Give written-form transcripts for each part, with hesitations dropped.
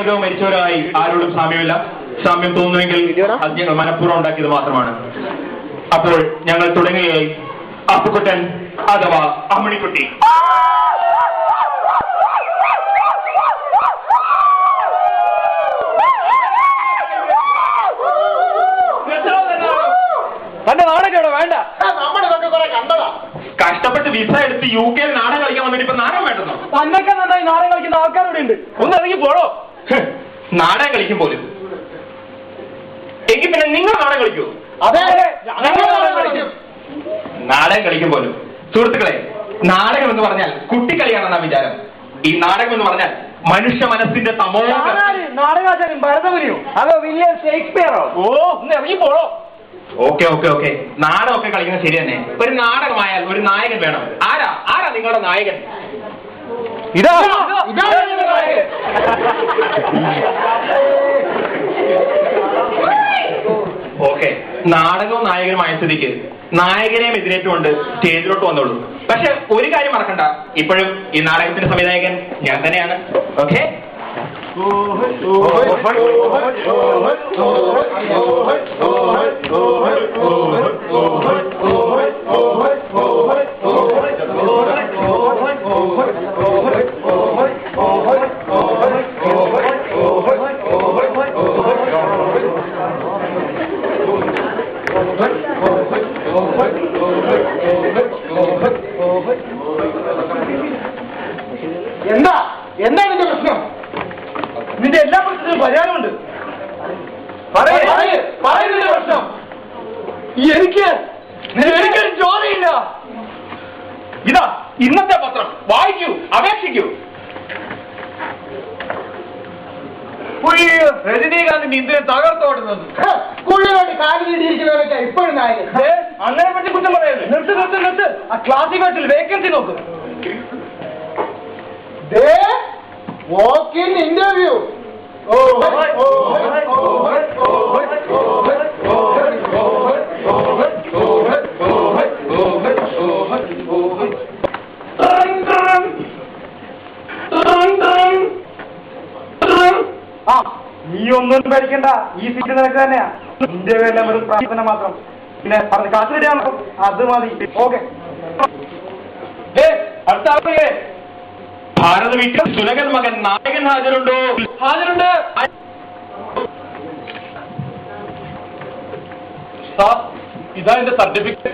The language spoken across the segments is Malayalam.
ജീവികൾക്കോ മരിച്ചവരായി ആരോടും സാമ്യമില്ല. സാമ്യം തോന്നുമെങ്കിൽ അത് ഞങ്ങൾ മനഃപൂർവ്വം ഉണ്ടാക്കിയത് മാത്രമാണ്. അപ്പോൾ ഞങ്ങൾ തുടങ്ങുകയായി. അപ്പുക്കുട്ടൻ അഥവാ അമ്മിണിക്കുട്ടി. തന്റെ നാടകം വേണ്ട, നമ്മളിതൊക്കെ കുറെ കണ്ടതാ. കഷ്ടപ്പെട്ട് വിസ എടുത്ത് UK നാടകം കളിക്കാൻ വന്നിട്ട് ഇപ്പൊ നാടകം വേണ്ടെന്നോ? തന്നൊക്കെ നന്നായി നാടകം കളിക്കുന്ന ആൾക്കാരോടെ ഉണ്ട്. ഒന്ന് ഇറങ്ങി പോടോ. നാടകം കളിക്കും പോലും. എങ്കിൽ പിന്നെ നിങ്ങൾ നാടകം കളിക്കൂ. അതെ, നാടകം കളിക്കും പോലും. സുഹൃത്തുക്കളെ, നാടകം എന്ന് പറഞ്ഞാൽ കുട്ടിക്കളിയാണെന്നാ വിചാരം. ഈ നാടകം എന്ന് പറഞ്ഞാൽ മനുഷ്യ മനസ്സിന്റെ നാടകാചാര്യൻ ഭരതമുനിയോ അതോ വില്യം ഷേക്സ്പിയറോ? ഓ, ഒന്ന് ഇറങ്ങി പോടോ. ഓക്കെ ഓക്കെ ഓക്കെ, നാടകമൊക്കെ കളിക്കുന്നത് ശരി തന്നെ. ഒരു നാടകമായാൽ ഒരു നായകൻ വേണം. ആരാ നിങ്ങളുടെ നായകൻ? ഇതാ ഓക്കെ, നാടകവും നായകനുമായ സ്ഥിതിക്ക് നായകനെയും എതിരേറ്റുകൊണ്ട് സ്റ്റേജിലോട്ട് വന്നോളൂ. പക്ഷെ ഒരു കാര്യം മറക്കണ്ട, ഇപ്പോഴും ഈ നാടകത്തിന്റെ സംവിധായകൻ ഞാൻ തന്നെയാണ്. ഓക്കെ, എന്താ നിന്റെ പ്രശ്നം? നിന്റെ എല്ലാ പ്രശ്നത്തിനും പരിഹാരമുണ്ട്. പറയുന്നതിന്റെ പ്രശ്നം. എനിക്കൊരു ജോലിയില്ല. ഇതാ ഇന്നത്തെ പത്രം, വായിക്കൂ, അപേക്ഷിക്കൂ. രജനീകാന്തിന്റെ ഇന്ത്യയെ തകർത്തോടുന്നത് സ്കൂളിൽ വേണ്ടി കാലിലിരിക്കുന്നവരൊക്കെ ഇപ്പോഴും നായകൻ. അങ്ങനെ പറ്റി കുറ്റം പറയുന്നത്. നിർത്ത്. ആ ക്ലാസിക് ബസ്സിൽ വേക്കൻസി നോക്ക്. Walk in interview. നീ ഒന്നും ഭരിക്കണ്ട, ഈ സീറ്റ് നിനക്ക് തന്നെയാ. നിന്റെ എല്ലാം ഒരു പ്രാർത്ഥന മാത്രം. പിന്നെ പറഞ്ഞ് കാശ് തരാണോ? അത് മതി. ഓക്കെ, അടുത്ത ആളെ ഭാരത വീട്ടിൽ സുനകൻ മകൻ നായകൻ ഹാജരുണ്ടോ? ഹാജരുണ്ട്. ഇതാ എന്റെ certificate.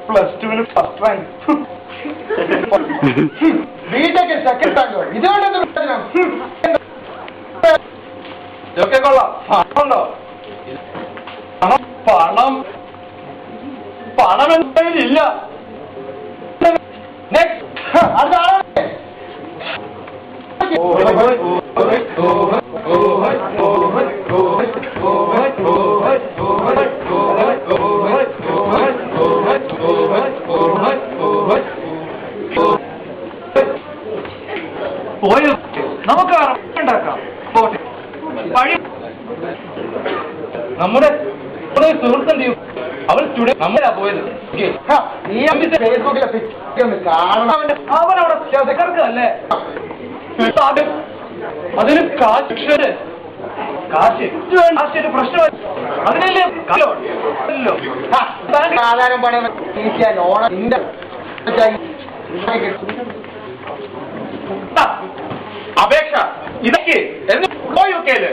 +2 first rank, BTech second rank. ഇതുകൊണ്ടെന്ത് പ്രയോജനം? ഇതൊക്കെ കൊള്ളാം. പണമുണ്ടോ? പണം എന്തായാലും പോയോ? നമുക്ക് ഉണ്ടാക്കാം. നമ്മുടെ സുഹൃത്തുണ്ട്, അവൻ നമ്മളാ പോയത്. ഫേസ്ബുക്കിലെ അവനവിടെ ചെറുക്കല്ലേ. അതിന് കാശ് പ്രശ്നമല്ല. അതിനല്ലേ ആധാരം പണയം ലോൺ അപേക്ഷ ഇതൊക്കെ എന്ന് പോയൊക്കെയല്ലേ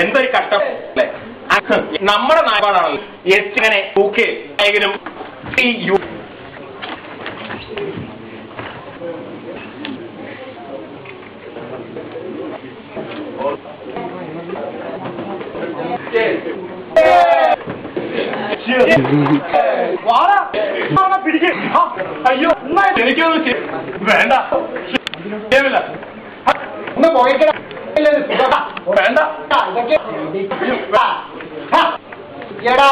എന്തൊരു കഷ്ടം അല്ലേ? നമ്മുടെ നായകനാണല്ലോ എങ്ങനെ ഓക്കെ നായകനും പിടിക്കേ. അയ്യോ, എനിക്കൊന്നും വേണ്ട, ഒന്ന് പോയിക്കണ വേണ്ട. ഇതൊക്കെ എടാ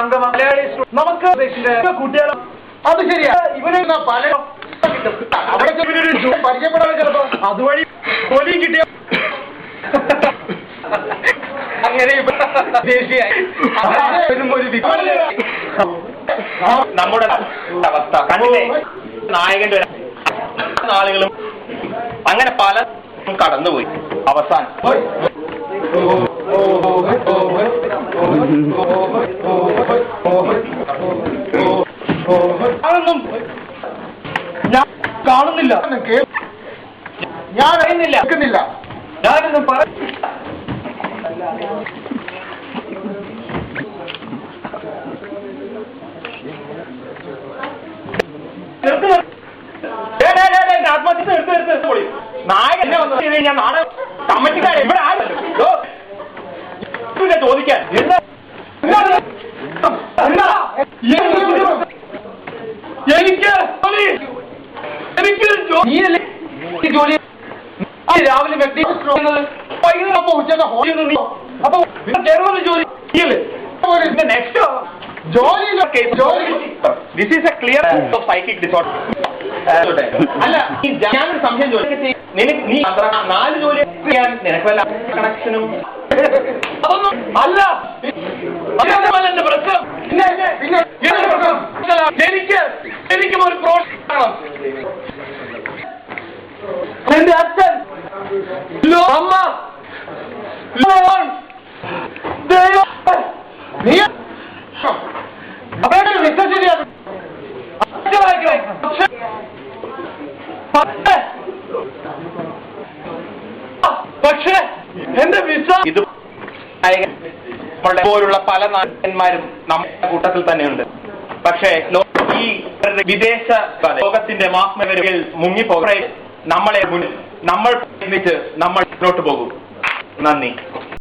സംഘം മലയാളി നമുക്ക് കുട്ടികളെ അത് ശരിയാ. ഇവന് പല അവിടെ ചെറിയൊരു പരിചയപ്പെടാൻ ചിലപ്പോ അതുവഴി ജോലിയും കിട്ടിയ അങ്ങനെ ദേശീയായി നമ്മുടെ അവസ്ഥ കണ്ടില്ലേ? നായകന്റെ ആളുകളും അങ്ങനെ പല കടന്നുപോയി. അവസാനം അതൊന്നും ഞാൻ കാണുന്നില്ല, ഞാൻ അറിയുന്നില്ല, കേൾക്കുന്നില്ല. ഞാനൊന്നും പറ ആത്മഹത്യ എടുത്ത് നായകൻ എന്നെ വന്നു കഴിഞ്ഞാൽ നാളെ കമ്മിറ്റിക്കാരെ ഇവിടെ ആരല്ലോ ചോദിക്കാൻ ജോലി രാവിലെ വ്യക്തി ഉച്ചക്ക് ഹോളിയൊന്നും അപ്പൊ ജോലി next this is A clear psychic disorder. അല്ല ഞാനൊരു സംശയം ചോദിച്ചു, നീ 4 ജോലി ചെയ്യാൻ നിനക്ക് വല്ല കണക്ഷനും അതൊന്നും അല്ല എന്റെ പ്രശ്നം. എനിക്കും ഒരു പ്രോത്സാഹനം. എന്റെ അച്ഛൻ, അമ്മ, ദൈവം, നീ അവരുടെ വിശ്വസിക്കാൻ പക്ഷേ എന്റെ വിശ്വാസം ഇത് പോലുള്ള പല നായകന്മാരും നമ്മുടെ കൂട്ടത്തിൽ തന്നെയുണ്ട്. പക്ഷേ ഈ വിദേശ ലോകത്തിന്റെ മാസ്മരികൾ മുങ്ങിപ്പോകെ നമ്മൾ മുന്നോട്ട് പോകും. നന്ദി.